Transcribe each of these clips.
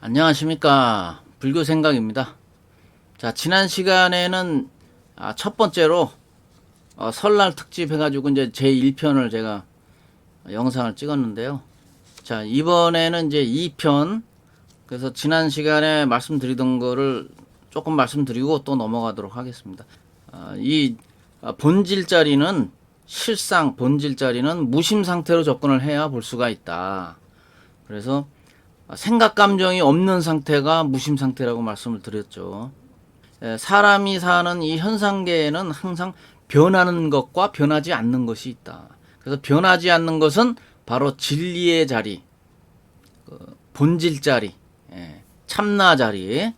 안녕하십니까. 불교생각입니다. 자, 지난 시간에는 첫 번째로 설날 특집 해가지고 이제 제 1편을 제가 영상을 찍었는데요. 자, 이번에는 이제 2편. 그래서 지난 시간에 말씀드리던 거를 조금 말씀드리고 또 넘어가도록 하겠습니다. 이 본질 자리는, 실상 본질 자리는 무심 상태로 접근을 해야 볼 수가 있다. 그래서 생각 감정이 없는 상태가 무심 상태라고 말씀을 드렸죠. 사람이 사는 이 현상계에는 항상 변하는 것과 변하지 않는 것이 있다. 그래서 변하지 않는 것은 바로 진리의 자리, 본질 자리, 참나 자리,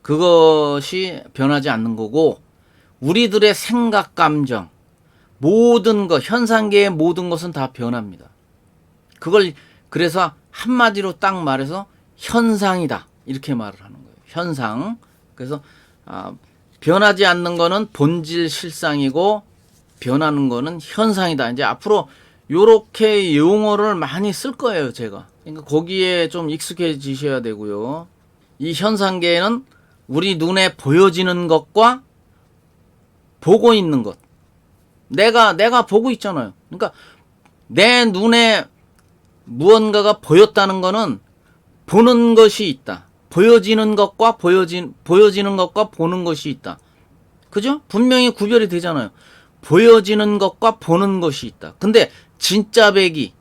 그것이 변하지 않는 거고, 우리들의 생각 감정, 모든 것, 현상계의 모든 것은 다 변합니다. 그걸 그래서 한마디로 딱 말해서 현상이다, 이렇게 말을 하는 거예요. 현상. 그래서 변하지 않는 거는 본질 실상이고 변하는 거는 현상이다. 이제 앞으로 요렇게 용어를 많이 쓸 거예요, 제가. 그러니까 거기에 좀 익숙해지셔야 되고요. 이 현상계에는 우리 눈에 보여지는 것과 보고 있는 것, 내가 보고 있잖아요. 그러니까 내 눈에 무언가가 보였다는 거는 보는 것이 있다. 보여지는 것과 보여지는 것과 보는 것이 있다. 그죠? 분명히 구별이 되잖아요. 보여지는 것과 보는 것이 있다. 근데 진짜 백이,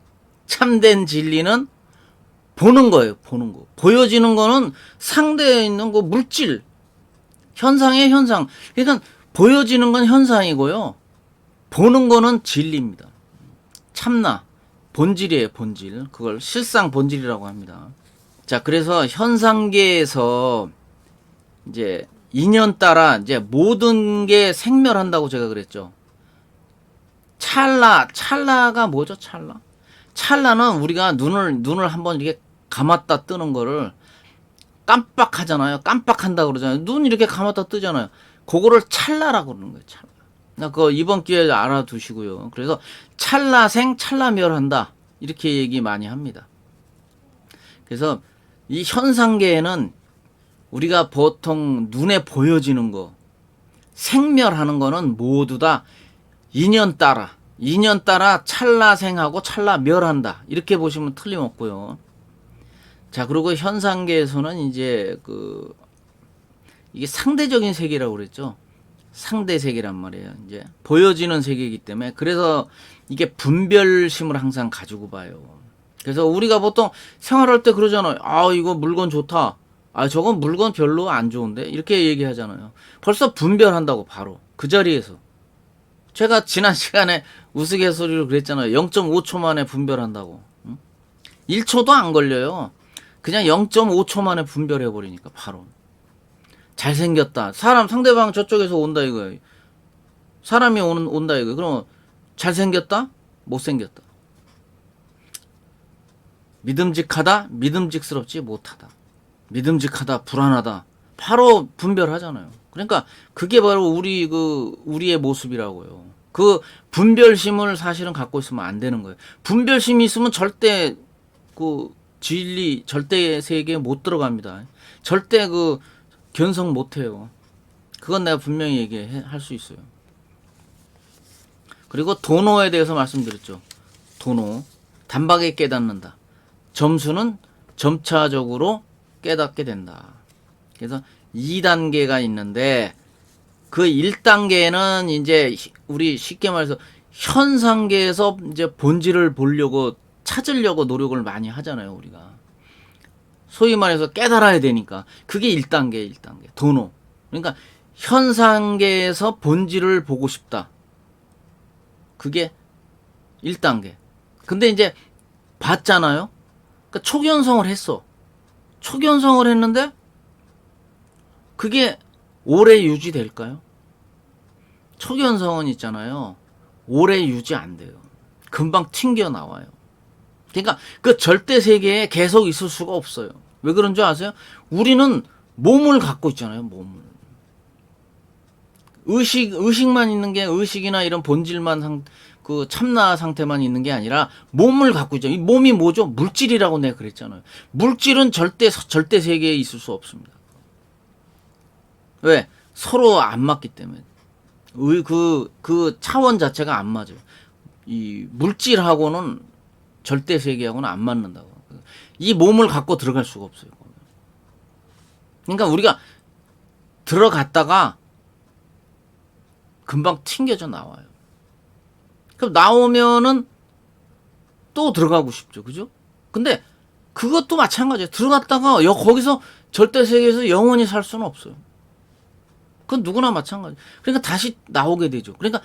참된 진리는 보는 거예요. 보는 거. 보여지는 거는 상대에 있는 거 물질, 현상의 현상. 그러니까 보여지는 건 현상이고요. 보는 거는 진리입니다. 참나, 본질이에요, 본질. 그걸 실상 본질이라고 합니다. 자, 그래서 현상계에서 이제 인연 따라 이제 모든 게 생멸한다고 제가 그랬죠. 찰나가 뭐죠? 찰나는 우리가 눈을 한번 이렇게 감았다 뜨는 거를 깜빡하잖아요. 깜빡한다 그러잖아요. 눈 이렇게 감았다 뜨잖아요. 그거를 찰나라고 그러는 거예요. 찰나. 그거 이번 기회에 알아두시고요. 그래서 찰나생 찰나멸한다, 이렇게 얘기 많이 합니다. 그래서 이 현상계에는 우리가 보통 눈에 보여지는 거, 생멸하는 거는 모두 다 인연 따라 찰나생하고 찰나멸한다, 이렇게 보시면 틀림없고요. 자, 그리고 현상계에서는 이제 이게 상대적인 세계라고 그랬죠. 상대 세계란 말이에요. 이제 보여지는 세계이기 때문에, 그래서 이게 분별심을 항상 가지고 봐요. 그래서 우리가 보통 생활할 때 그러잖아요. 이거 물건 좋다. 저건 물건 별로 안 좋은데, 이렇게 얘기하잖아요. 벌써 분별한다고, 바로 그 자리에서. 제가 지난 시간에 우스갯소리로 그랬잖아요. 0.5초 만에 분별한다고. 1초도 안 걸려요. 그냥 0.5초 만에 분별해 버리니까 바로. 잘생겼다. 상대방 저쪽에서 온다 이거예요. 사람이 온다 이거예요. 그럼 잘생겼다? 못생겼다. 믿음직하다? 믿음직스럽지 못하다. 믿음직하다? 불안하다. 바로 분별하잖아요. 그러니까 그게 바로 우리의 모습이라고요. 그 분별심을 사실은 갖고 있으면 안 되는 거예요. 분별심이 있으면 절대 진리, 절대 세계에 못 들어갑니다. 절대 견성 못해요. 그건 내가 분명히 얘기할 수 있어요. 그리고 도노에 대해서 말씀드렸죠. 도노, 단박에 깨닫는다. 점수는 점차적으로 깨닫게 된다. 그래서 2단계가 있는데, 그 1단계는 이제 우리 쉽게 말해서 현상계에서 이제 본질을 보려고, 찾으려고 노력을 많이 하잖아요, 우리가. 소위 말해서 깨달아야 되니까. 그게 1단계. 도노. 그러니까 현상계에서 본질을 보고 싶다. 그게 1단계. 근데 이제 봤잖아요. 그러니까 초견성을 했어. 초견성을 했는데 그게 오래 유지될까요? 초견성은 있잖아요. 오래 유지 안 돼요. 금방 튕겨 나와요. 그러니까 그 절대 세계에 계속 있을 수가 없어요. 왜 그런 줄 아세요? 우리는 몸을 갖고 있잖아요. 몸을. 의식만 있는 게, 의식이나 이런 본질만 그 참나 상태만 있는 게 아니라 몸을 갖고 있죠. 이 몸이 뭐죠? 물질이라고 내가 그랬잖아요. 물질은 절대 세계에 있을 수 없습니다. 왜? 서로 안 맞기 때문에. 그 차원 자체가 안 맞아요. 이 물질하고는 절대 세계하고는 안 맞는다고. 이 몸을 갖고 들어갈 수가 없어요. 그러니까 우리가 들어갔다가 금방 튕겨져 나와요. 그럼 나오면은 또 들어가고 싶죠. 그죠? 근데 그것도 마찬가지예요. 들어갔다가 거기서 절대 세계에서 영원히 살 수는 없어요. 그건 누구나 마찬가지. 그러니까 다시 나오게 되죠. 그러니까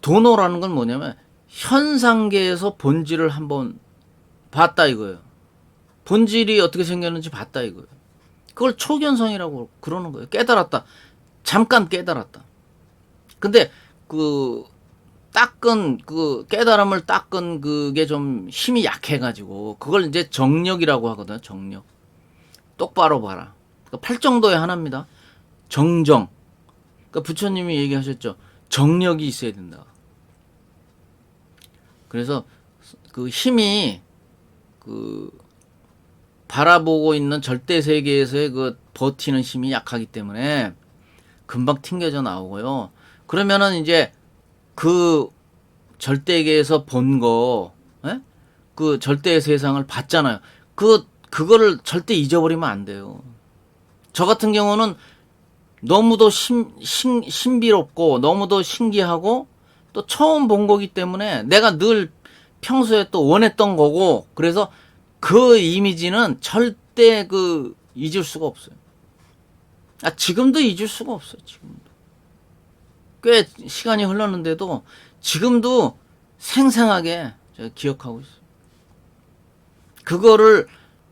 도노라는 건 뭐냐면 현상계에서 본질을 한번 봤다 이거예요. 본질이 어떻게 생겼는지 봤다 이거예요. 그걸 초견성이라고 그러는 거예요. 깨달았다. 잠깐 깨달았다. 근데 그 깨달음을 닦은 그게 좀 힘이 약해가지고 그걸 이제 정력이라고 하거든요. 정력. 똑바로 봐라. 그러니까 팔정도의 하나입니다. 정정. 그러니까 부처님이 얘기하셨죠. 정력이 있어야 된다. 그래서 그 힘이 그 바라보고 있는 절대 세계에서의 그 버티는 힘이 약하기 때문에 금방 튕겨져 나오고요. 그러면은 이제 그 절대계에서 본 거, 예? 그 절대의 세상을 봤잖아요. 그거를 절대 잊어버리면 안 돼요. 저 같은 경우는 너무도 신비롭고 너무도 신기하고 또 처음 본 거기 때문에 내가 늘 평소에 또 원했던 거고 그래서 그 이미지는 절대 잊을 수가 없어요. 지금도 잊을 수가 없어요. 지금도. 꽤 시간이 흘렀는데도 지금도 생생하게 제가 기억하고 있어요. 그거를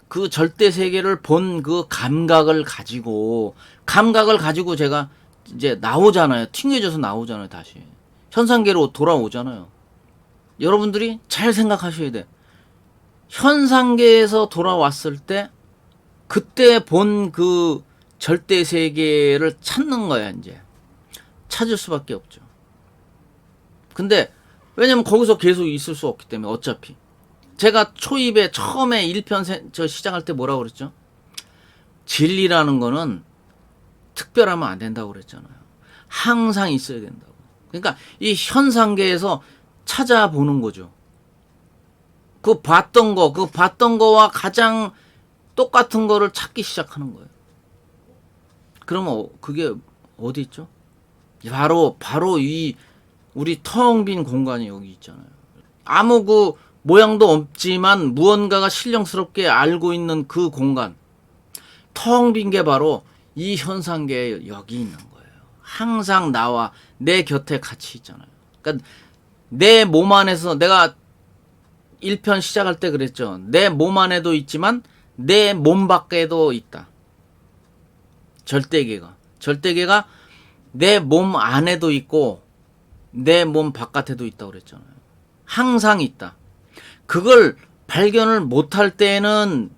그 절대 세계를 본 그 감각을 가지고 제가 이제 나오잖아요. 튕겨져서 나오잖아요. 다시 현상계로 돌아오잖아요. 여러분들이 잘 생각하셔야 돼. 현상계에서 돌아왔을 때 그때 본 그 절대 세계를 찾는 거야. 이제 찾을 수밖에 없죠. 근데 왜냐면 거기서 계속 있을 수 없기 때문에 어차피 제가 초입에 처음에 1편 저 시작할 때 뭐라고 그랬죠? 진리라는 거는 특별하면 안 된다고 그랬잖아요. 항상 있어야 된다고. 그러니까 이 현상계에서 찾아보는 거죠. 그 봤던 거와 가장 똑같은 거를 찾기 시작하는 거예요. 그러면 그게 어디 있죠? 바로 이 우리 텅 빈 공간이 여기 있잖아요. 아무 그 모양도 없지만 무언가가 신령스럽게 알고 있는 그 공간. 텅 빈 게 바로 이 현상계에 여기 있는 거예요. 항상 나와 내 곁에 같이 있잖아요. 그러니까 내 몸 안에서 내가 1편 시작할 때 그랬죠. 내 몸 안에도 있지만 내 몸 밖에도 있다. 절대계가 내 몸 안에도 있고 내 몸 바깥에도 있다고 그랬잖아요. 항상 있다. 그걸 발견을 못할 때는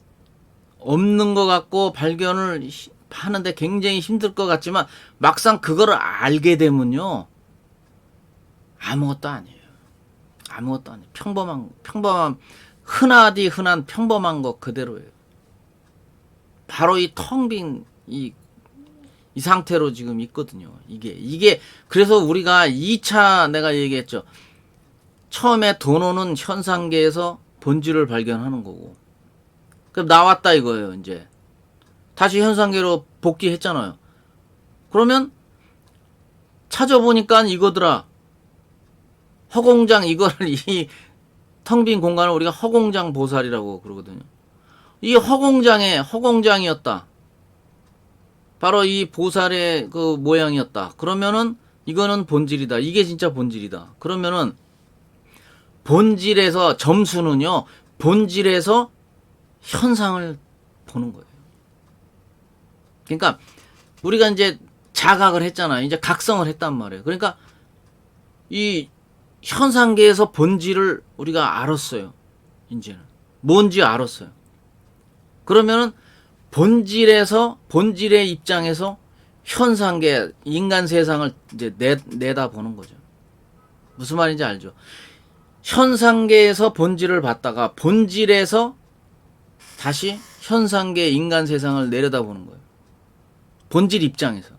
없는 것 같고 발견을 하는데 굉장히 힘들 것 같지만 막상 그거를 알게 되면요. 아무것도 아니에요. 평범한 흔한 평범한 것 그대로예요. 바로 이 텅 빈 이 상태로 지금 있거든요. 이게 그래서 우리가 2차 내가 얘기했죠. 처음에 도노는 현상계에서 본질을 발견하는 거고. 그럼 나왔다 이거예요, 이제. 다시 현상계로 복귀했잖아요. 그러면 찾아보니까 이거더라. 허공장 이거를 이 텅 빈 공간을 우리가 허공장 보살이라고 그러거든요. 이 허공장이었다. 바로 이 보살의 그 모양이었다. 그러면은 이거는 본질이다. 이게 진짜 본질이다. 그러면은 본질에서 점수는요. 본질에서 현상을 보는 거예요. 그러니까 우리가 이제 자각을 했잖아요. 이제 각성을 했단 말이에요. 그러니까 이 현상계에서 본질을 우리가 알았어요. 이제는 뭔지 알았어요. 그러면은 본질의 입장에서 현상계 인간 세상을 이제 내다 보는 거죠. 무슨 말인지 알죠? 현상계에서 본질을 봤다가 본질에서 다시 현상계 인간 세상을 내려다보는 거예요. 본질 입장에서.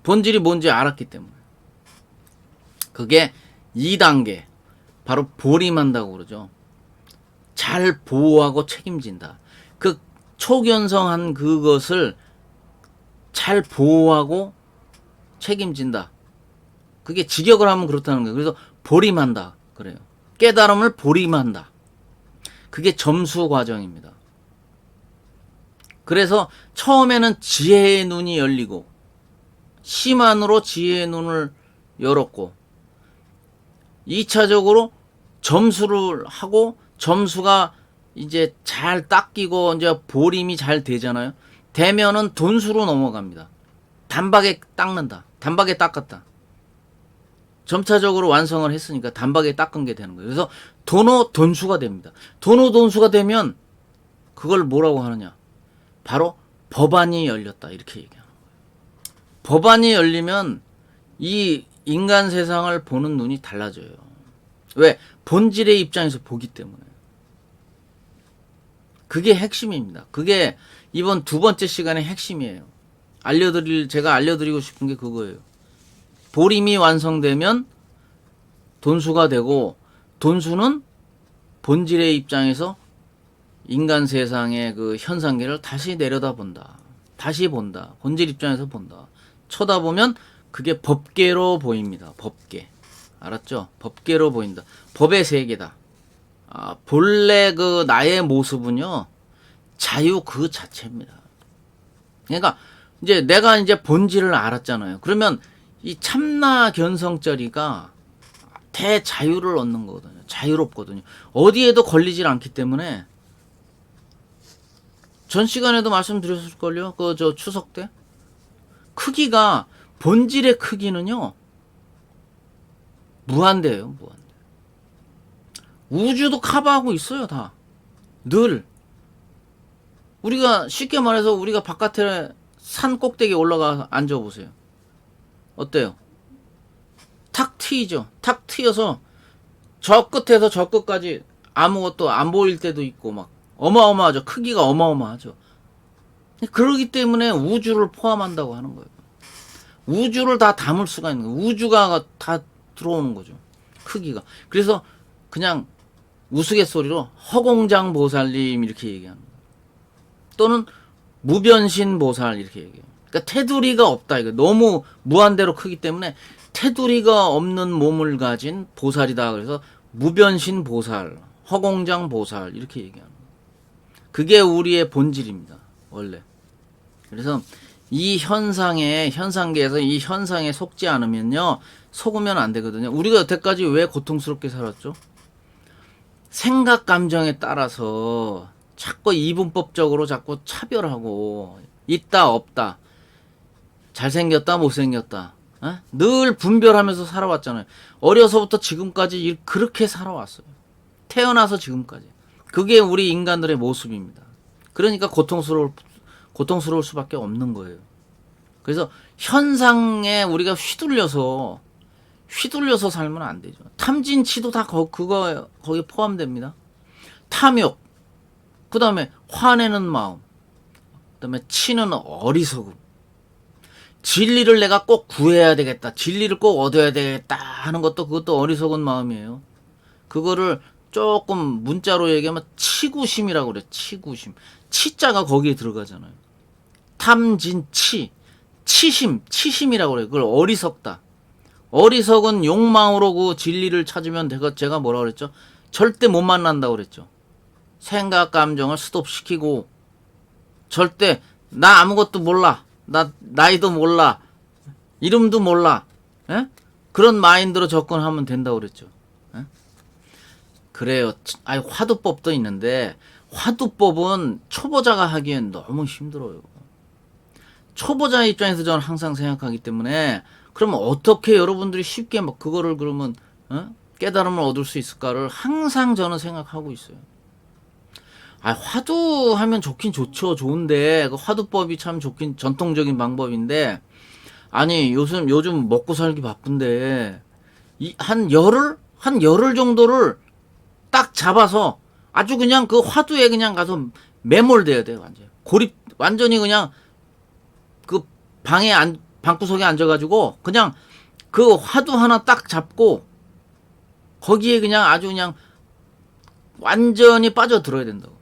본질이 뭔지 알았기 때문에. 그게 2단계. 바로 보림한다고 그러죠. 잘 보호하고 책임진다. 그 초견성한 그것을 잘 보호하고 책임진다. 그게 직역을 하면 그렇다는 거예요. 그래서 보림한다. 그래요. 깨달음을 보림한다. 그게 점수 과정입니다. 그래서 처음에는 지혜의 눈이 열리고 심한으로 지혜의 눈을 열었고 2차적으로 점수를 하고 점수가 이제 잘 닦이고 이제 보림이 잘 되잖아요. 되면은 돈수로 넘어갑니다. 단박에 닦는다. 단박에 닦았다. 점차적으로 완성을 했으니까 단박에 닦은 게 되는 거예요. 그래서 돈호 돈수가 됩니다. 돈호 돈수가 되면 그걸 뭐라고 하느냐? 바로 법안이 열렸다. 이렇게 얘기하는 거예요. 법안이 열리면 이 인간 세상을 보는 눈이 달라져요. 왜? 본질의 입장에서 보기 때문에. 그게 핵심입니다. 그게 이번 두 번째 시간의 핵심이에요. 제가 알려드리고 싶은 게 그거예요. 보림이 완성되면 돈수가 되고, 돈수는 본질의 입장에서 인간 세상의 그 현상계를 다시 내려다본다. 다시 본다. 본질 입장에서 본다. 쳐다보면 그게 법계로 보입니다. 법계. 알았죠? 법계로 보인다. 법의 세계다. 본래 그 나의 모습은요, 자유 그 자체입니다. 그러니까 이제 내가 이제 본질을 알았잖아요. 그러면 이 참나 견성짜리가 대자유를 얻는 거거든요. 자유롭거든요. 어디에도 걸리질 않기 때문에 전 시간에도 말씀드렸을걸요. 그 저 추석 때 크기가 본질의 크기는요 무한대예요. 무한대. 우주도 커버하고 있어요. 다. 늘 우리가 쉽게 말해서 우리가 바깥에 산 꼭대기에 올라가 앉아보세요. 어때요? 탁 트이죠. 탁 트여서 저 끝에서 저 끝까지 아무것도 안 보일 때도 있고 막 어마어마하죠. 크기가 어마어마하죠. 그러기 때문에 우주를 포함한다고 하는 거예요. 우주를 다 담을 수가 있는 거예요. 우주가 다 들어오는 거죠. 크기가. 그래서 그냥 우스갯소리로 허공장 보살님 이렇게 얘기하는 거예요. 또는 무변신 보살 이렇게 얘기해요. 그러니까 테두리가 없다. 이거 너무 무한대로 크기 때문에 테두리가 없는 몸을 가진 보살이다. 그래서 무변신 보살, 허공장 보살 이렇게 얘기하는 거예요. 그게 우리의 본질입니다. 원래. 그래서 이 현상계에서 이 현상에 속지 않으면요, 속으면 안 되거든요. 우리가 여태까지 왜 고통스럽게 살았죠? 생각 감정에 따라서 자꾸 이분법적으로 자꾸 차별하고 있다 없다, 잘생겼다 못생겼다, 늘 분별하면서 살아왔잖아요. 어려서부터 지금까지 그렇게 살아왔어요. 태어나서 지금까지. 그게 우리 인간들의 모습입니다. 그러니까 고통스러울 수밖에 없는 거예요. 그래서 현상에 우리가 휘둘려서 살면 안 되죠. 탐진치도 다 거기에 포함됩니다. 탐욕, 그 다음에 화내는 마음, 그 다음에 치는 어리석음, 진리를 내가 꼭 구해야 되겠다, 진리를 꼭 얻어야 되겠다 하는 그것도 어리석은 마음이에요. 그거를 조금 문자로 얘기하면 치구심이라고 그래요. 치구심. 치자가 거기에 들어가잖아요. 탐진치, 치심이라고 그래요. 그걸 어리석다. 어리석은 욕망으로 그 진리를 찾으면 제가 뭐라 그랬죠? 절대 못 만난다고 그랬죠. 생각 감정을 스톱시키고 절대 나 아무것도 몰라, 나 나이도 몰라, 이름도 몰라, 에? 그런 마인드로 접근하면 된다고 그랬죠. 에? 그래요. 화두법도 있는데 화두법은 초보자가 하기엔 너무 힘들어요. 초보자 입장에서 저는 항상 생각하기 때문에, 그러면 어떻게 여러분들이 쉽게 막 그거를 그러면 깨달음을 얻을 수 있을까를 항상 저는 생각하고 있어요. 화두하면 좋긴 좋죠. 좋은데 그 화두법이 참 좋긴 전통적인 방법인데, 아니 요즘 먹고 살기 바쁜데 한 열흘 한 열흘 정도를 딱 잡아서 아주 그냥 그 화두에 그냥 가서 매몰돼야 돼요. 완전 고립, 완전히 그냥 그 방구석에 앉아가지고 그냥 그 화두 하나 딱 잡고 거기에 그냥 아주 그냥 완전히 빠져들어야 된다고.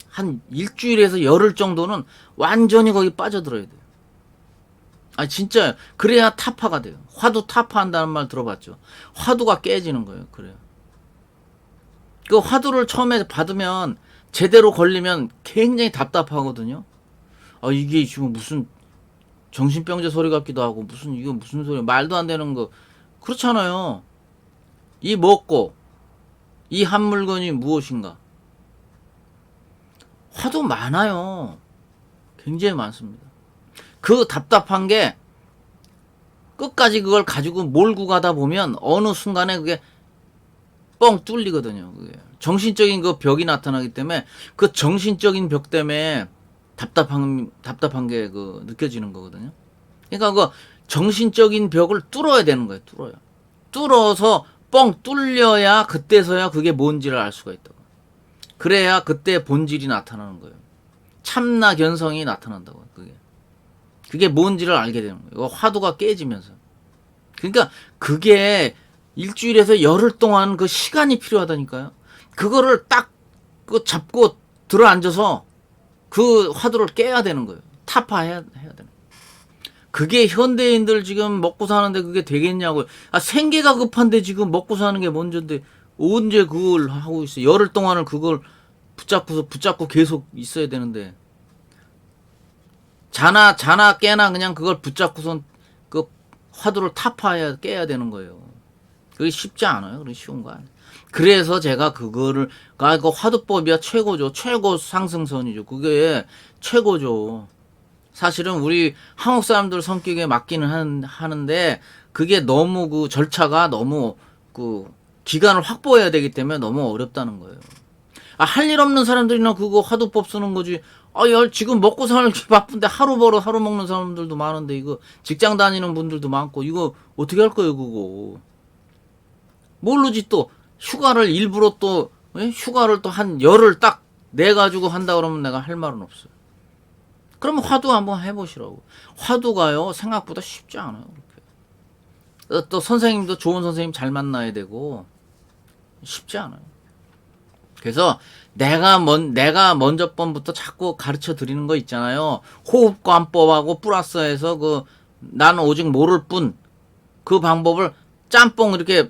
한 일주일에서 열흘 정도는 완전히 거기 빠져들어야 돼요. 아, 진짜. 그래야 타파가 돼요. 화두 타파한다는 말 들어봤죠? 화두가 깨지는 거예요. 그래요. 그 화두를 처음에 받으면 제대로 걸리면 굉장히 답답하거든요. 아, 이게 지금 무슨 정신병자 소리 같기도 하고, 이거 무슨 소리야. 말도 안 되는 거. 그렇잖아요. 이 먹고, 이 한 물건이 무엇인가? 화두 많아요. 굉장히 많습니다. 그 답답한 게 끝까지 그걸 가지고 몰고 가다 보면 어느 순간에 그게 뻥 뚫리거든요. 그게 정신적인 그 벽이 나타나기 때문에 그 정신적인 벽 때문에 답답한 게 그 느껴지는 거거든요. 그러니까 그 정신적인 벽을 뚫어야 되는 거예요. 뚫어서 뻥 뚫려야 그때서야 그게 뭔지를 알 수가 있다고. 그래야 그때 본질이 나타나는 거예요. 참나 견성이 나타난다고. 그게 뭔지를 알게 되는 거예요. 이거 화두가 깨지면서. 그러니까 그게 일주일에서 열흘 동안 그 시간이 필요하다니까요. 그거를 딱 그 잡고 들어 앉아서 그 화두를 깨야 되는 거예요. 타파해야 되는 거예요. 그게 현대인들 지금 먹고 사는데 그게 되겠냐고요. 아, 생계가 급한데 지금 먹고 사는 게 먼저인데 언제 그걸 하고 있어. 열흘 동안을 그걸 붙잡고 계속 있어야 되는데. 자나 깨나 그냥 그걸 붙잡고선 그 화두를 타파해야 깨야 되는 거예요. 그게 쉽지 않아요. 그게 쉬운 거 아니에요. 그래서 제가 그거를 그 화두법이야 최고죠. 최고 상승선이죠. 그게 최고죠. 사실은 우리 한국 사람들 성격에 맞기는 하는데 그게 너무 그 절차가 너무 그 기간을 확보해야 되기 때문에 너무 어렵다는 거예요. 아, 할 일 없는 사람들이나 그거 화두법 쓰는 거지. 아, 지금 먹고 살기 바쁜데 하루 벌어 하루 먹는 사람들도 많은데 이거 직장 다니는 분들도 많고 이거 어떻게 할 거예요, 그거. 모르지 또 휴가를 일부러 또 휴가를 또 한 열흘 딱 내 가지고 한다 그러면 내가 할 말은 없어요. 그러면 화두 한번 해보시라고. 화두가요 생각보다 쉽지 않아요. 그렇게. 또 선생님도 좋은 선생님 잘 만나야 되고 쉽지 않아요. 그래서 내가 먼저 번부터 자꾸 가르쳐 드리는 거 있잖아요. 호흡관법하고 플러스해서 그 나는 오직 모를 뿐 그 방법을 짬뽕 이렇게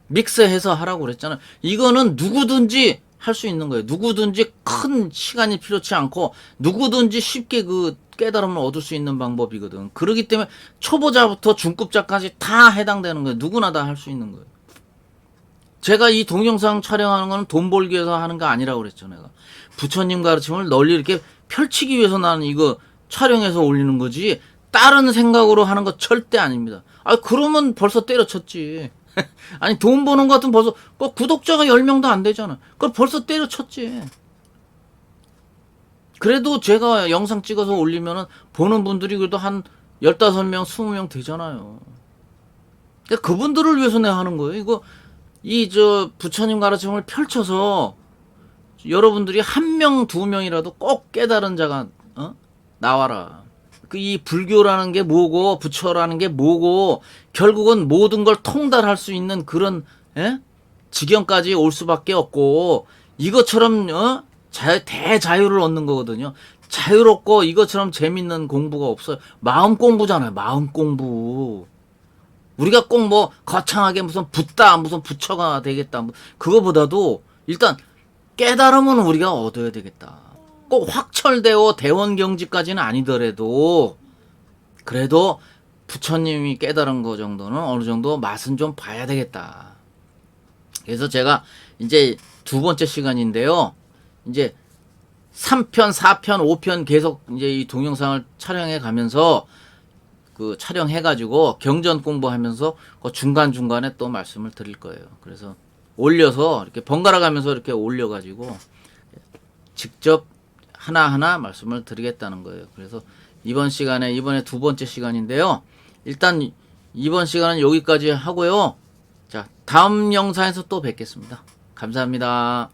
믹스해서 하라고 그랬잖아요. 이거는 누구든지 할 수 있는 거예요. 누구든지 큰 시간이 필요치 않고 누구든지 쉽게 그 깨달음을 얻을 수 있는 방법이거든. 그렇기 때문에 초보자부터 중급자까지 다 해당되는 거예요. 누구나 다 할 수 있는 거예요. 제가 이 동영상 촬영하는 거는 돈 벌기 위해서 하는 거 아니라고 그랬죠, 내가. 부처님 가르침을 널리 이렇게 펼치기 위해서 나는 이거 촬영해서 올리는 거지, 다른 생각으로 하는 거 절대 아닙니다. 아, 그러면 벌써 때려쳤지. 아니, 돈 버는 거 같으면 벌써, 구독자가 10명도 안 되잖아. 그럼 벌써 때려쳤지. 그래도 제가 영상 찍어서 올리면은 보는 분들이 그래도 한 15명, 20명 되잖아요. 그러니까 그분들을 위해서 내가 하는 거예요. 이거, 부처님 가르침을 펼쳐서 여러분들이 1명, 2명이라도 꼭 깨달은 자가, 나와라. 이 불교라는 게 뭐고, 부처라는 게 뭐고, 결국은 모든 걸 통달할 수 있는 그런, 지경까지 올 수밖에 없고, 이것처럼, 대자유를 얻는 거거든요. 자유롭고 이것처럼 재밌는 공부가 없어요. 마음 공부잖아요. 마음 공부. 우리가 꼭 뭐 거창하게 무슨 무슨 부처가 되겠다. 그거보다도 일단 깨달음은 우리가 얻어야 되겠다. 꼭 확철되어 대원경지까지는 아니더라도 그래도 부처님이 깨달은 거 정도는 어느 정도 맛은 좀 봐야 되겠다. 그래서 제가 이제 2번째 시간인데요. 이제 3편, 4편, 5편 계속 이제 이 동영상을 촬영해 가면서 그 촬영해가지고 경전 공부하면서 그 중간중간에 또 말씀을 드릴 거예요. 그래서 올려서 이렇게 번갈아 가면서 이렇게 올려가지고 직접 하나하나 말씀을 드리겠다는 거예요. 그래서 이번에 2번째 시간인데요. 일단 이번 시간은 여기까지 하고요. 자, 다음 영상에서 또 뵙겠습니다. 감사합니다.